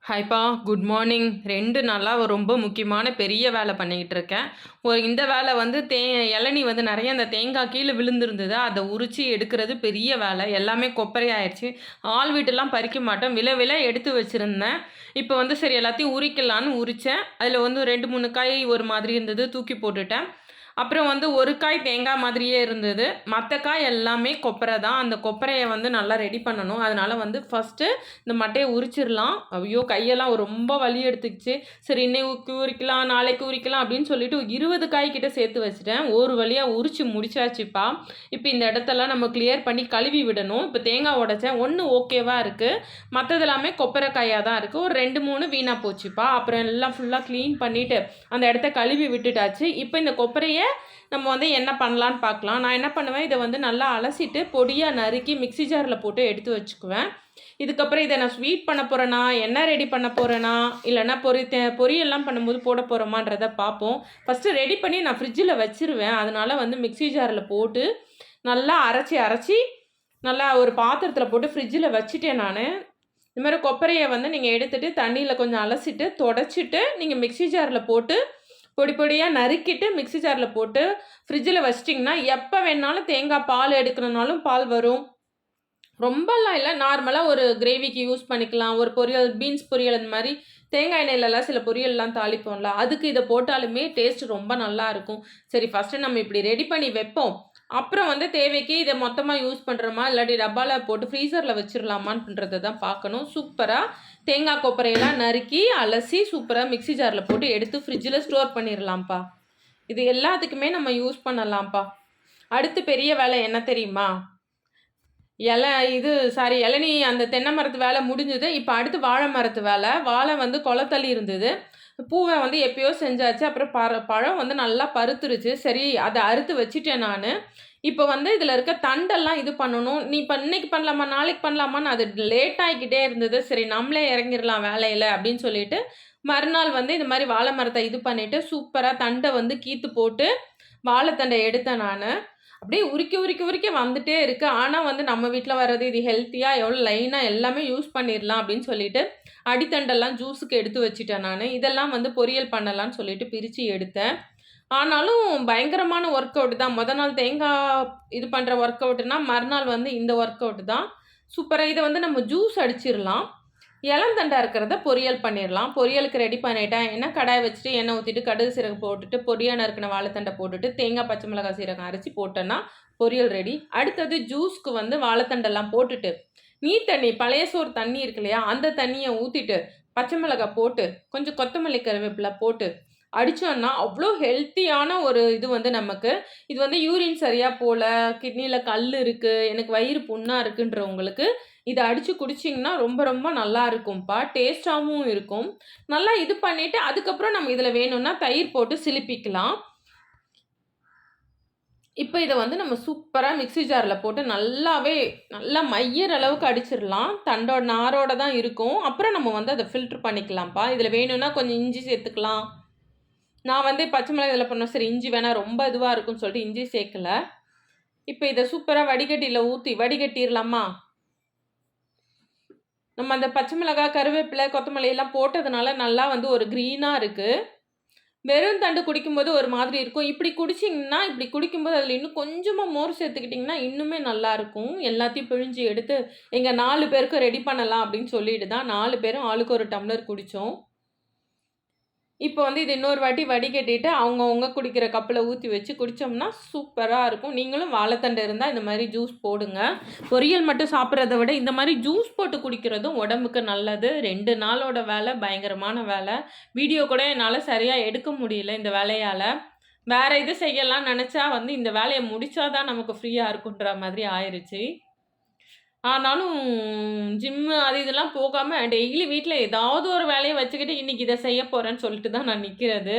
ஹாய்ப்பா, good morning. 2 நாளா ரொம்ப முக்கியமான பெரிய வேலை பண்ணிக்கிட்டு இருக்கேன். இந்த வேலை வந்து இளநீ வந்து நெறைய அந்த தேங்காய் கீழ விழுந்திருந்தது. அத உரிச்சு எடுக்கிறது பெரிய வேலை. எல்லாமே கொப்பரை ஆயிருச்சு. ஆள் விட்டுலாம் பறிக்க மாட்டோம். வில வில எடுத்து வச்சிருந்தேன். இப்போ வந்து சரி எல்லாத்தையும் உரிக்கலான்னு உரிச்சேன். அதில வந்து 2, 3 காய் ஒரு மாதிரி இருந்தது. தூக்கி போட்டுட்டேன். அப்புறம் வந்து ஒரு காய் தேங்காய் மாதிரியே இருந்தது. மத்த காய் எல்லாமே கொப்பரை தான். அந்த கொப்பரைய வந்து நல்லா ரெடி பண்ணணும். அதனால வந்து ஃபர்ஸ்ட்டு இந்த மட்டைய உரிச்சிரலாம். ஐயோ! கையெல்லாம் ரொம்ப வலி எடுத்துக்கிச்சு. சரி இன்னைக்கு உரிக்கலாம், நாளைக்கு உரிக்கலாம் அப்படின்னு சொல்லிட்டு 20 காய் கிட்ட சேர்த்து வச்சுட்டேன். ஒரு வழியா உரிச்சு முடிச்சாச்சுப்பா. இப்ப இந்த இடத்தெல்லாம் நம்ம கிளியர் பண்ணி கழுவி விடணும். இப்ப தேங்காய் உடைச்சேன். 1 ஓகேவா இருக்கு. மத்தது எல்லாமே கொப்பரை காயா தான் இருக்கு. ஒரு 2, 3 வீணா போச்சுப்பா. அப்புறம் எல்லாம் ஃபுல்லா கிளீன் பண்ணிட்டு அந்த இடத்த கழுவி விட்டுட்டாச்சு. இப்ப இந்த கொப்பரைய நம்ம வந்து என்ன பண்ணலான்னு பார்க்கலாம். நான் என்ன பண்ணுவேன், இத வந்து நல்லா அலசிட்டு பொடியா நறுக்கி மிக்ஸி ஜார்ல போட்டு எடுத்து வச்சுக்குவேன். இதுக்கப்புறம் இத நான் ஸ்வீட் பண்ண போறேனா, எண்ணெய் ரெடி பண்ண போறேனா, இல்லன்னா பொரியல்லாம் பண்ணும்போது போட போறோமான்றத பார்ப்போம். ஃபர்ஸ்ட்டு ரெடி பண்ணி நான் ஃப்ரிட்ஜில வச்சுருவேன். அதனால வந்து மிக்ஸி ஜார்ல போட்டு நல்லா அரைச்சி நல்லா ஒரு பாத்திரத்தில போட்டு ஃப்ரிட்ஜில வச்சுட்டேன் நானு. இந்த மாரி கொப்பரைய வந்து நீங்க எடுத்துட்டு தண்ணீல கொஞ்சம் அலசிட்டு, தொடச்சிட்டு நீங்க மிக்ஸி ஜார்ல போட்டு பொடி பொடியா நறுக்கிட்டு மிக்ஸி ஜார்ல போட்டு ஃப்ரிட்ஜில வச்சிட்டிங்கன்னா, எப்ப வேணாலும் தேங்காய் பால் எடுக்கணும்னாலும் பால் வரும். ரொம்பலாம் இல்ல. நார்மலா ஒரு கிரேவிக்கு யூஸ் பண்ணிக்கலாம். ஒரு பொரியல், பீன்ஸ் பொரியல் அந்த மாரி தேங்காய் எண்ணெயிலலாம் சில பொரியல்லாம் தாளிப்போம்ல, அதுக்கு இத போட்டாலுமே டேஸ்ட் ரொம்ப நல்லாருக்கும். சரி ஃபர்ஸ்ட்டு நம்ம இப்படி ரெடி பண்ணி வைப்போம். அப்புறம் வந்து தேவைக்கு இத மொத்தமா யூஸ் பண்றோமா, இல்லாட்டி டப்பால போட்டு ஃப்ரீசர்ல வச்சிரலாமான்றத தான் பார்க்கணும். சூப்பரா தேங்காய் கொப்பரையெல்லாம் நறுக்கி, அலசி சூப்பரா மிக்ஸி ஜார்ல போட்டு எடுத்து ஃப்ரிட்ஜில ஸ்டோர் பண்ணிரலாம்ப்பா. இது எல்லாத்துக்குமே நம்ம யூஸ் பண்ணலாம்ப்பா. அடுத்து பெரிய வேலை என்ன தெரியுமா? இளநீ அந்த தென்னை மரத்து வேலை முடிஞ்சது. இப்ப அடுத்து வாழை மரத்து வேலை. வாழை வந்து கொலை இருந்தது. பூவ வந்து எப்பயோ செஞ்சாச்சு. அப்புறம் பழம் வந்து நல்லா பருத்துருச்சு. சரி அத அறுத்து வச்சுட்டேன் நானு. இப்ப வந்து இதுல இருக்க தண்டெல்லாம் இது பண்ணணும். நீ இன்னைக்கு பண்ணலாமா? நாளைக்கு பண்ணலாமான்னு அது லேட் ஆயிக்கிட்டே இருந்தது. சரி நம்மளே இறங்கிரலாம் வேலையில அப்படின்னு சொல்லிட்டு, மறுநாள் வந்து இது மாரி வாழை மரத்த இது பண்ணிட்டு, சூப்பரா தண்ட வந்து கீத்து போட்டு, வாழைத்தண்ட எடுத்தேன் நானு. அப்படியே உரிக்க வந்துட்டே இருக்கு. ஆனா வந்து நம்ம வீட்ல வர்றது இது ஹெல்த்தியா எவ்வளோ லைனா எல்லாமே யூஸ் பண்ணிரலாம் அப்படின்னு சொல்லிட்டு, அடித்தண்டெல்லாம் ஜூஸுக்கு எடுத்து வச்சுட்டேன் நானு. இதெல்லாம் வந்து பொரியல் பண்ணலான்னு சொல்லிட்டு பிரிச்சு எடுத்தேன். ஆனாலும் பயங்கரமான ஒர்க் அவுட் தான். நாள் தேங்காய் இது பண்ற ஒர்க் அவுட்னா, மறுநாள் வந்து இந்த ஒர்க் அவுட் தான். சூப்பரா இத வந்து நம்ம ஜூஸ் அடிச்சிரலாம். இளந்தண்டா இருக்கிறத பொரியல் பண்ணிரலாம். பொரியலுக்கு ரெடி பண்ணிட்டேன். கடாய் வச்சுட்டு எண்ணெய் ஊத்திட்டு, கடுகு, சீரகம் போட்டுட்டு, பொடியா நறுக்குன வாழைத்தண்ட போட்டுட்டு, தேங்காய், பச்சை மிளகாய், சீரகம் அரைச்சு போட்டேன்னா, பொரியல் ரெடி. அடுத்தது ஜூஸ்க்கு வந்து வாழைத்தண்டெல்லாம் போட்டுட்டு, நீர் தண்ணி பழைய சோறு தண்ணி இருக்கு இல்லையா? அந்த தண்ணிய ஊத்திட்டு, பச்சை மிளகாய் போட்டு, கொஞ்சம் கொத்தமல்லி, கருவேப்பில போட்டு அடிச்சோன்னா, அவ்ளோ ஹெல்த்தியான ஒரு இது வந்து நமக்கு. இது வந்து யூரின் சரியா போல, கிட்னில கல் இருக்கு, எனக்கு வயிறு புண்ணா இருக்குன்றவங்களுக்கு, இத அடிச்சு குடிச்சிங்கன்னா ரொம்ப ரொம்ப நல்லா இருக்கும்ப்பா. டேஸ்ட்டாவும் இருக்கும். நல்லா இது பண்ணிட்டு, அதுக்கப்புறம் நம்ம இதில வேணும்னா தயிர் போட்டு சிலுப்பிக்கலாம். இப்ப இத வந்து நம்ம சூப்பரா மிக்ஸி ஜார்ல போட்டு நல்லா மையிற அளவுக்கு அடிச்சிரலாம். நாரோட தான் இருக்கும். அப்புறம் நம்ம வந்து அத ஃபில்டர் பண்ணிக்கலாம்ப்பா. இதில வேணும்னா கொஞ்சம் இஞ்சி சேர்த்துக்கலாம். நான் வந்து பச்சை மிளகாய் இதில பண்ணேன். சரி இஞ்சி வேணா ரொம்ப இதுவா இருக்கும்ன்னு சொல்லிட்டு இஞ்சி சேர்க்கல. இப்ப இத சூப்பரா வடிகட்டியில ஊத்தி வடிகட்டிரலாமா? நம்ம அந்த பச்சை மிளகாய், கருவேப்பிலை, கொத்தமல்லி எல்லாம் போட்டதுனால நல்லா வந்து ஒரு கிரீனா இருக்கு. வெறும் தண்டு குடிக்கும்போது ஒரு மாதிரி இருக்கும். இப்படி குடிக்கும்போது அதில இன்னும் கொஞ்சமா மோர் சேர்த்துக்கிட்டிங்கன்னா, இன்னுமே நல்லாருக்கும். எல்லாத்தையும் பிழிஞ்சு எடுத்து எங்க 4 பேருக்கும் ரெடி பண்ணலாம் அப்படின்னு சொல்லிட்டு தான் 4 பேரும் ஆளுக்கு ஒரு டம்ளர் குடிச்சோம். இப்போ வந்து இது இன்னொரு வாட்டி வடிகட்டிட்டு, அவங்கவங்க குடிக்கிற கப்புல ஊத்தி வச்சு குடிச்சோம்னா, சூப்பரா இருக்கும். நீங்களும் வாழைத்தண்டு இருந்தா இந்த மாரி ஜூஸ் போடுங்க. பொரியல் மட்டும் சாப்பிடுறத விட, இந்த மாரி ஜூஸ் போட்டு குடிக்கிறதும் உடம்புக்கு நல்லது. 2 நாளோட வேலை, பயங்கரமான வேலை. வீடியோ கூட என்னால சரியா எடுக்க முடியல இந்த வேலையால. வேற இது செய்யலாம்னு நெனச்சா வந்து, இந்த வேலைய முடிச்சா தான் நமக்கு ஃப்ரீயா இருக்குன்ற மாதிரி ஆயிருச்சு. ஆனாலும் ஜிம்மு அது இதெல்லாம் போகாம டெய்லி வீட்ல ஏதாவது ஒரு வேலைய வச்சுக்கிட்டு, இன்னைக்கு இத செய்ய போறேன்னு சொல்லிட்டு தான் நான் நிக்கிறது.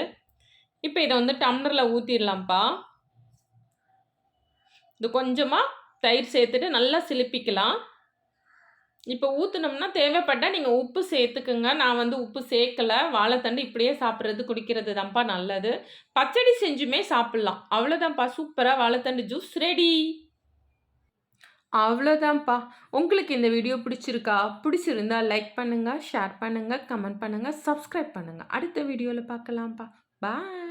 இப்ப இத வந்து டம்ளர்ல ஊத்திரலாம்ப்பா. இது கொஞ்சமா தயிர் சேர்த்துட்டு நல்லா சிலுப்பிக்கலாம். இப்ப ஊத்துனோம்னா தேவைப்பட்டா நீங்க உப்பு சேர்த்துக்குங்க. நான் வந்து உப்பு சேர்க்கல. வாழைத்தண்டு இப்படியே சாப்பிடுறது, குடிக்கிறது தான்ப்பா நல்லது. பச்சடி செஞ்சுமே சாப்பிடலாம். அவ்வளோதான்ப்பா சூப்பரா வாழைத்தண்டு ஜூஸ் ரெடி. அவ்வளோதான்ப்பா. உங்களுக்கு இந்த வீடியோ பிடிச்சிருக்கா? பிடிச்சிருந்தா லைக் பண்ணுங்க, ஷேர் பண்ணுங்க, கமெண்ட் பண்ணுங்க, சப்ஸ்கிரைப் பண்ணுங்க. அடுத்த வீடியோல பார்க்கலாம்ப்பா. பாய்.